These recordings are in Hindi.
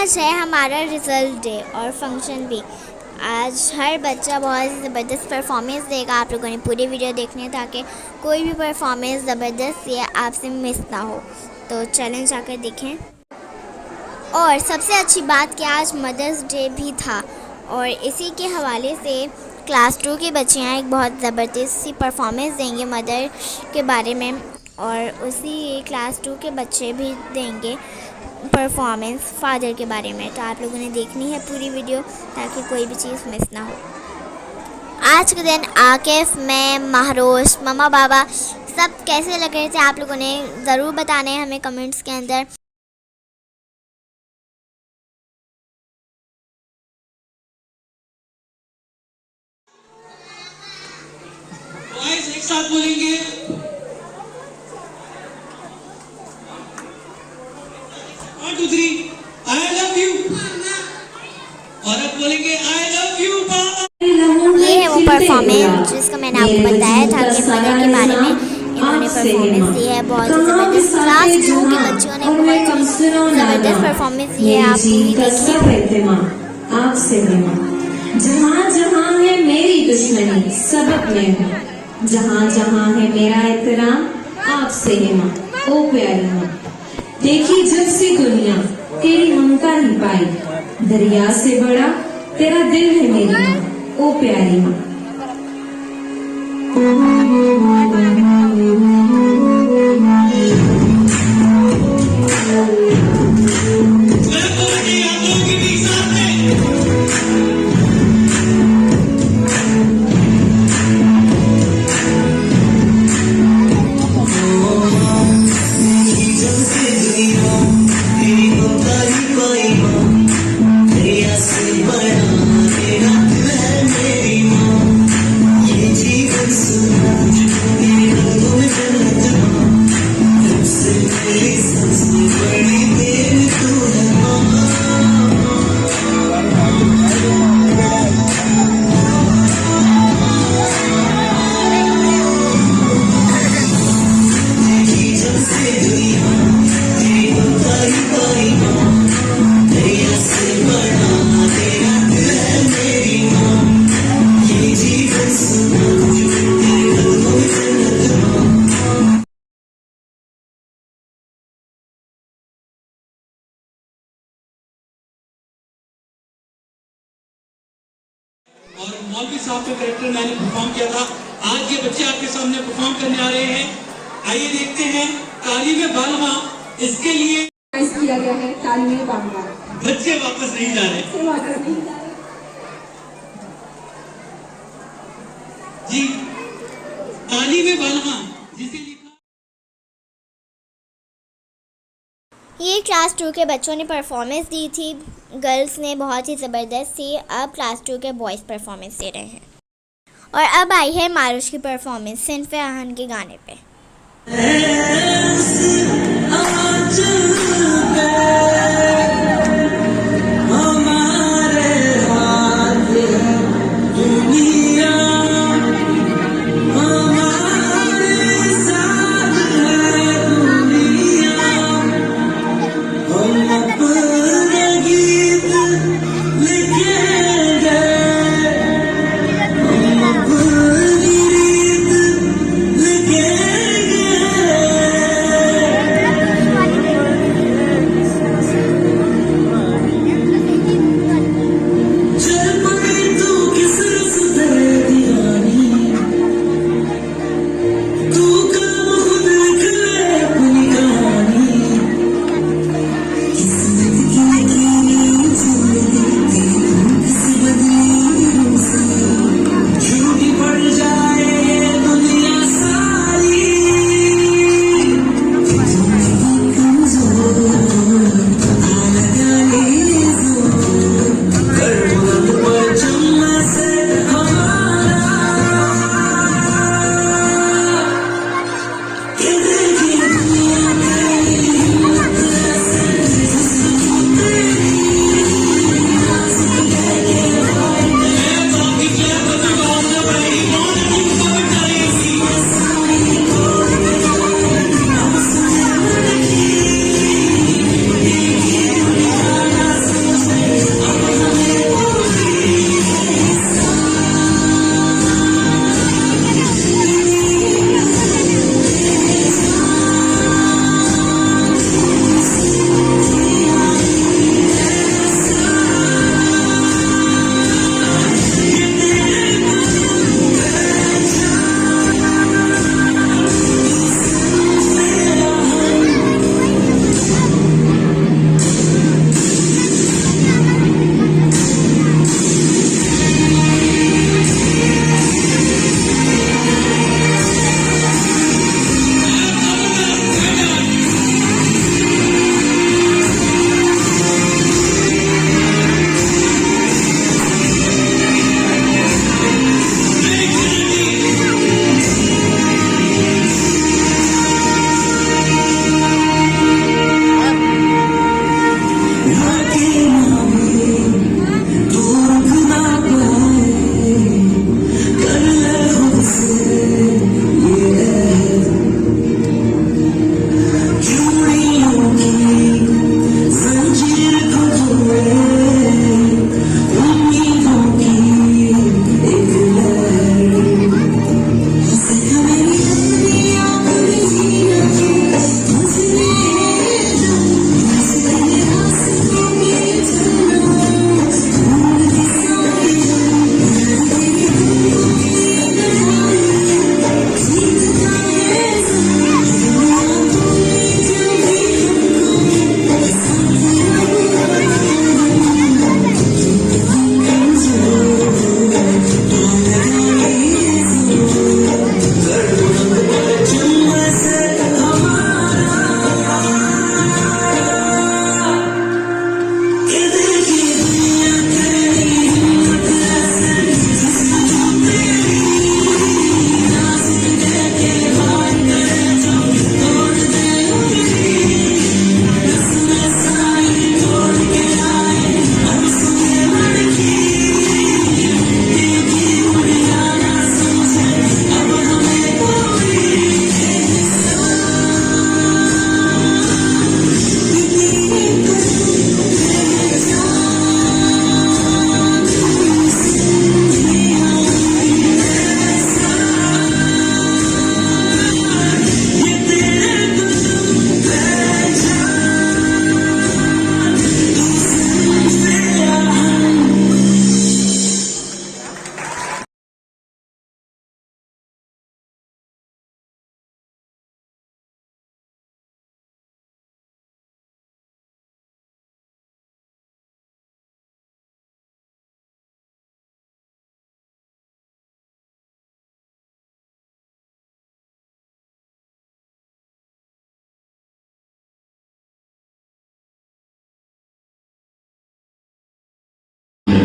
आज है हमारा रिज़ल्ट डे और फंक्शन भी। आज हर बच्चा बहुत ही ज़बरदस्त परफॉर्मेंस देगा। आप लोगों ने पूरी वीडियो देखनी है ताकि कोई भी परफॉर्मेंस ज़बरदस्त या आपसे मिस ना हो। तो चैलेंज जाकर देखें। और सबसे अच्छी बात कि आज मदर्स डे भी था और इसी के हवाले से क्लास 2 के बच्चे हैं एक बहुत ज़बरदस्त सी परफॉर्मेंस देंगे मदर के बारे में, और उसी क्लास 2 के बच्चे भी देंगे परफॉर्मेंस फादर के बारे में। तो आप लोगों ने देखनी है पूरी वीडियो ताकि कोई भी चीज़ मिस ना हो। आज के दिन आकिफ, मैं, महरोश, मम्मा, बाबा सब कैसे लग रहे थे आप लोगों ने ज़रूर बताना है हमें कमेंट्स के अंदर। एक साथ बोलेंगे, one two three, I love you. और अब बोलेंगे आई लव यू बाबा। ये है वो परफॉर्मेंस जिसका मैंने आपको बताया था कि मदर के बारे में इन्होंने परफॉर्मेंस दी है। बहुत ही ज़बरदस्त क्लास 2 के बच्चों ने बहुत ही ज़बरदस्त परफॉर्मेंस दी है। आप पूरी देखिए। आपसे जहाँ जहाँ है मेरी दुश्मनी सबक में हूँ, जहाँ जहाँ है मेरा एहतराम आपसे है माँ, ओ प्यारी माँ। देखी जब से दुनिया तेरी ममता ही पाई, दरिया से बड़ा तेरा दिल है मेरी माँ, ओ प्यारी माँ। और मौलवी साहब का कैरेक्टर मैंने परफॉर्म किया था। आज ये बच्चे आपके सामने परफॉर्म करने आ रहे हैं। आइए देखते हैं तालीम बालवा। इसके लिए किया गया है तालीम बालवा। बच्चे वापस नहीं जा रहे जी। तालीम बालवा जिसे लिखा ये क्लास 2 के बच्चों ने परफॉर्मेंस दी थी। गर्ल्स ने बहुत ही ज़बरदस्त थी। अब क्लास 2 के बॉयज़ परफॉर्मेंस दे रहे हैं। और अब आई है मारुश की परफॉर्मेंस सिनफ़े आहन के गाने पे।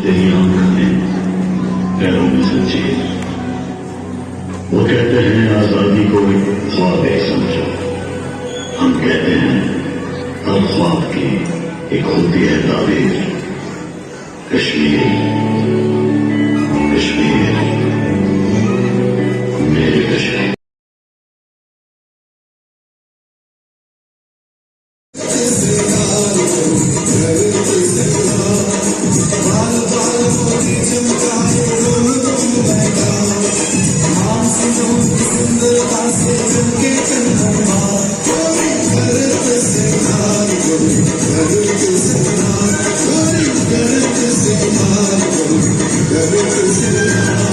तेरी आंखों में पैरों में जंजीर। वो कहते हैं आजादी को एक ख्वाब एक समझो, हम कहते हैं हर ख्वाब की एक होती है ताबीर। कश्मीर कश्मीर मेरे कश्मीर। Good.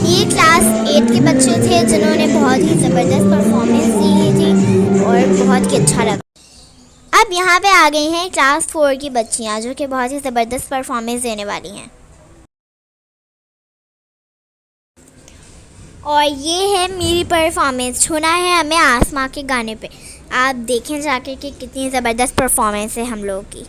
ये क्लास 8 के बच्चे थे जिन्होंने बहुत ही ज़बरदस्त परफॉर्मेंस दी थी और बहुत ही अच्छा लगा। अब यहाँ पे आ गई हैं क्लास 4 की बच्चियाँ जो कि बहुत ही ज़बरदस्त परफॉर्मेंस देने वाली हैं। और ये है मेरी परफॉर्मेंस, छूना है हमें आसमां के गाने पे। आप देखें जाके कि कितनी ज़बरदस्त परफॉर्मेंस है हम लोगों की।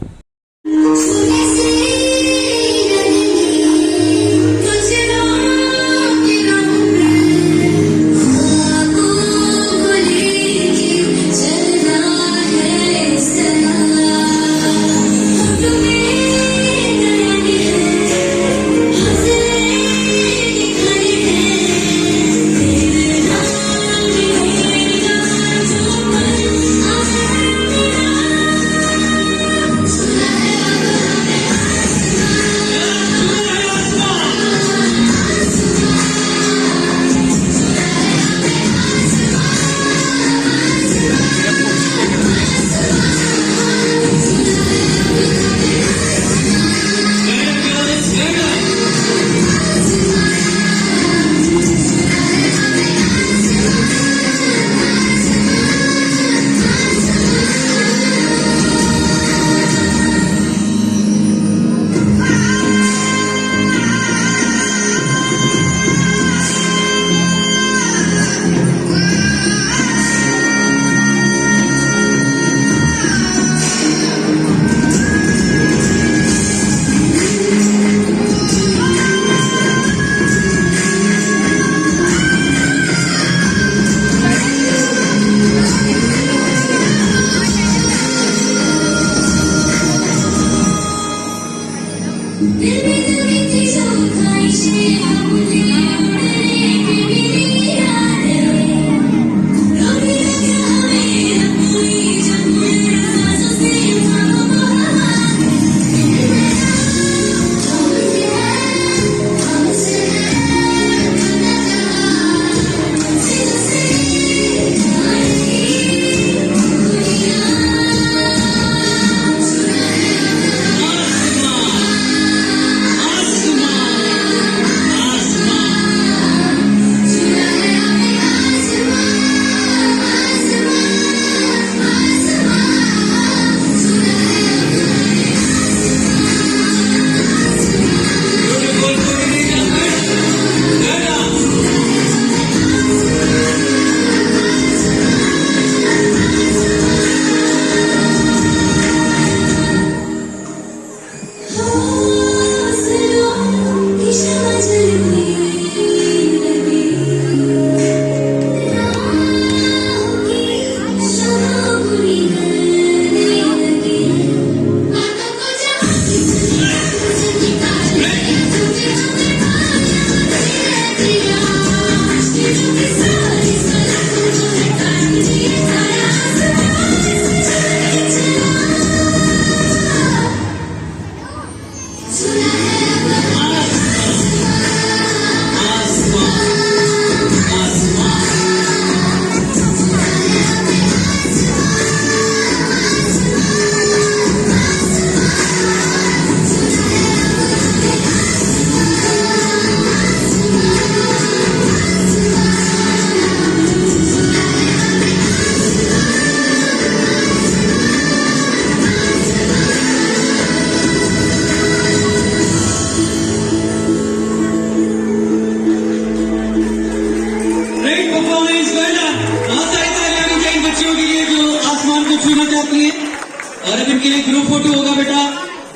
और अब इनके लिए ग्रुप फोटो होगा बेटा,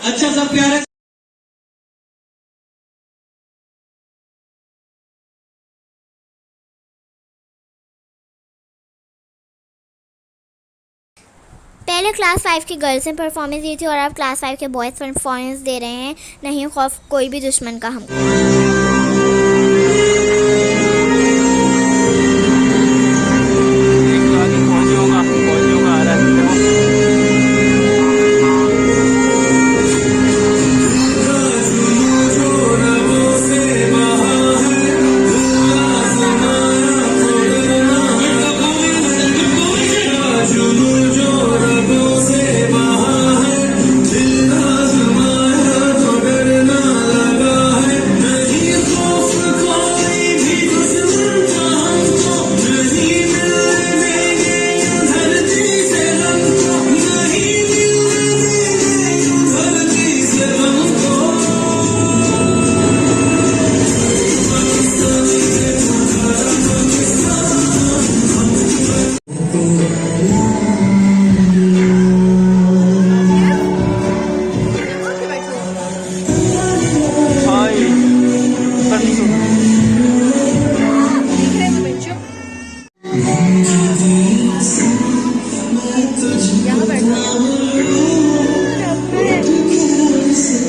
अच्छा सा प्यारा। पहले क्लास 5 की गर्ल्स ने परफॉर्मेंस दी थी और अब क्लास 5 के बॉयज़ परफॉर्मेंस दे रहे हैं। नहीं खौफ कोई भी दुश्मन का हमको।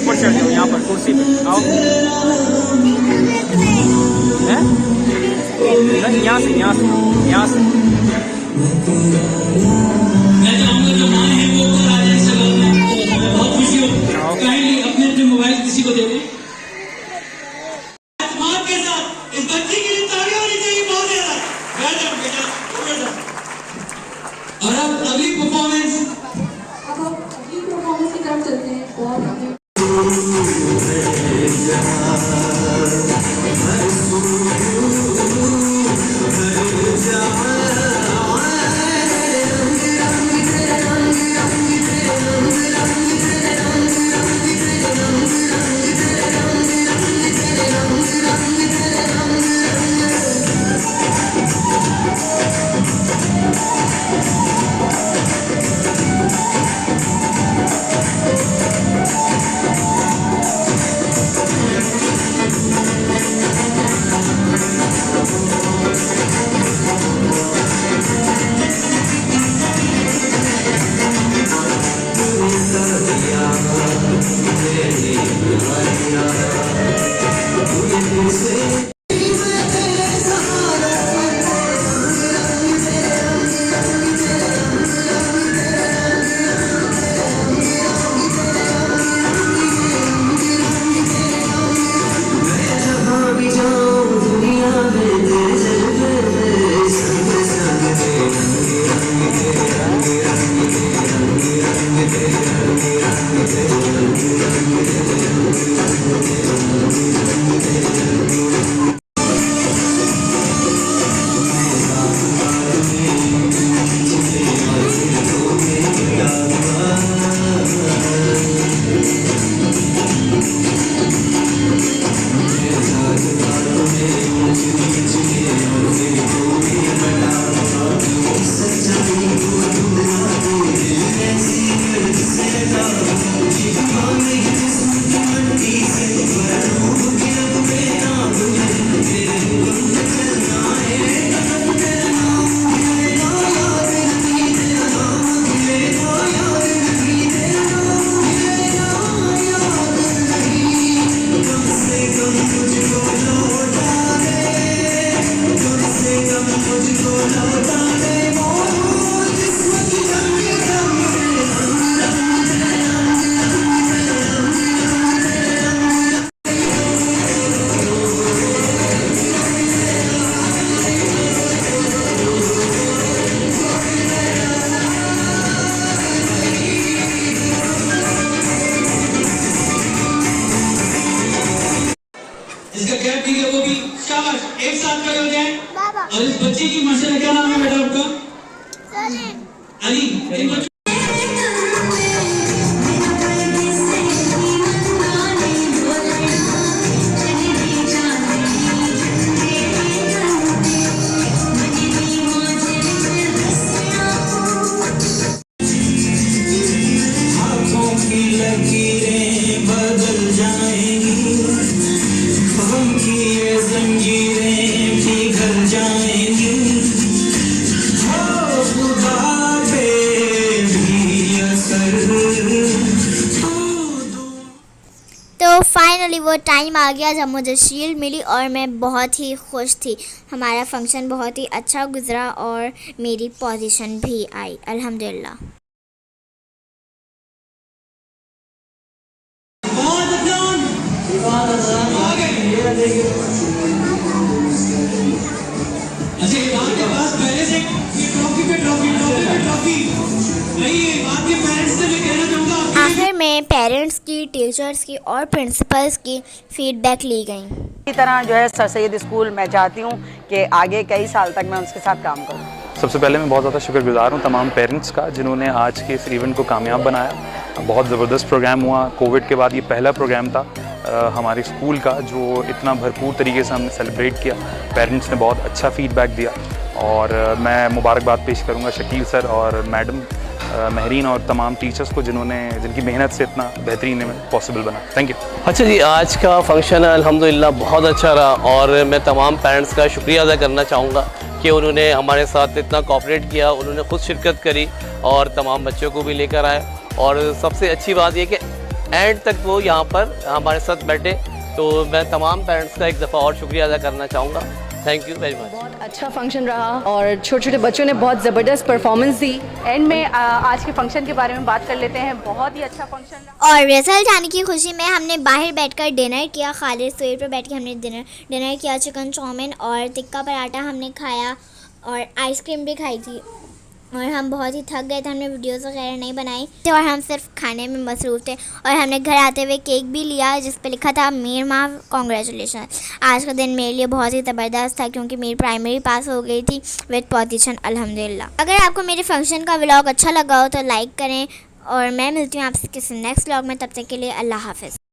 ऊपर चढ़ जाओ, यहाँ पर कुर्सी पे आओ। हैं? नहीं, यहाँ से यहाँ से यहाँ से। मैं चाहूंगा जो माँ है वो ऊपर आ जाए सवाल में, बहुत खुशी हो। काइंडली अपने अपने मोबाइल किसी को दे दें। माँ के साथ इस बच्चे के लिए तालियां होनी चाहिए बहुत ज्यादा। बैठ जाओ बेटा, बैठ जाओ। और अब अगली परफॉर्मेंस की तरफ चलते हैं और हमें जिसका कैप भी है वो भी शाबाश, एक साथ खड़े हो जाएं। और इस बच्चे की माशाल्लाह क्या नाम है बेटा आपका? अली। इन बच्चों फाइनली वो टाइम आ गया जब मुझे शील्ड मिली और मैं बहुत ही खुश थी। हमारा फंक्शन बहुत ही अच्छा गुजरा और मेरी पोजीशन भी आई अल्हम्दुलिल्लाह। अच्छा, एक बात के पास पहले से ट्रॉफी पे ट्रॉफी नहीं, ये बात के पेरेंट्स से मैं कहना चाहूँगा। आखिर में पेरेंट्स की, टीचर्स की और प्रिंसिपल्स की फीडबैक ली गई। इसी तरह जो है सर सैयद स्कूल मैं चाहती हूँ कि आगे कई साल तक मैं उसके साथ काम करूँ। सबसे पहले मैं बहुत ज़्यादा शुक्रगुजार हूँ तमाम पेरेंट्स का जिन्होंने आज के इस इवेंट को कामयाब बनाया। बहुत ज़बरदस्त प्रोग्राम हुआ। कोविड के बाद ये पहला प्रोग्राम था हमारे स्कूल का जो इतना भरपूर तरीके से हमने सेलिब्रेट किया। पेरेंट्स ने बहुत अच्छा फीडबैक दिया और मैं मुबारकबाद पेश करूँगा शकील सर और मैडम महरीन और तमाम टीचर्स को जिनकी मेहनत से इतना बेहतरीन इवेंट पॉसिबल बना। Thank you. अच्छा जी, आज का फंक्शन अल्हम्दुलिल्लाह बहुत अच्छा रहा और मैं तमाम पेरेंट्स का शुक्रिया अदा करना चाहूँगा कि उन्होंने हमारे साथ इतना कोऑपरेट किया, उन्होंने खुद शिरकत करी और तमाम बच्चों को भी लेकर आए। और सबसे अच्छी बात यह कि एंड तक वो यहाँ पर हमारे साथ बैठे, तो मैं तमाम पेरेंट्स का एक दफ़ा और शुक्रिया अदा करना चाहूँगा। Thank you very much. बहुत अच्छा फंक्शन रहा और छोटे छोटे बच्चों ने बहुत ज़बरदस्त परफॉर्मेंस दी। एंड में आज के फंक्शन के बारे में बात कर लेते हैं। बहुत ही अच्छा फंक्शन रहा और रिजल्ट आने की खुशी में हमने बाहर बैठकर डिनर किया। खालिद स्टोर पर बैठ के हमने डिनर किया। चिकन चाउमीन और टिक्का पराठा हमने खाया और आइसक्रीम भी खाई थी। और हम बहुत ही थक गए थे, हमने वीडियोस वगैरह नहीं बनाई थे और हम सिर्फ खाने में मसरूफ़ थे। और हमने घर आते हुए केक भी लिया जिस पे लिखा था मीर माँ कॉन्ग्रेचुलेशन। आज का दिन मेरे लिए बहुत ही ज़बरदस्त था क्योंकि मेरी प्राइमरी पास हो गई थी विद पोजीशन अल्हम्दुलिल्लाह। अगर आपको मेरे फंक्शन का व्लॉग अच्छा लगा हो तो लाइक करें और मैं मिलती हूँ आपसे किसी नेक्स्ट व्लॉग में। तब तक के लिए अल्लाह हाफ़िज़।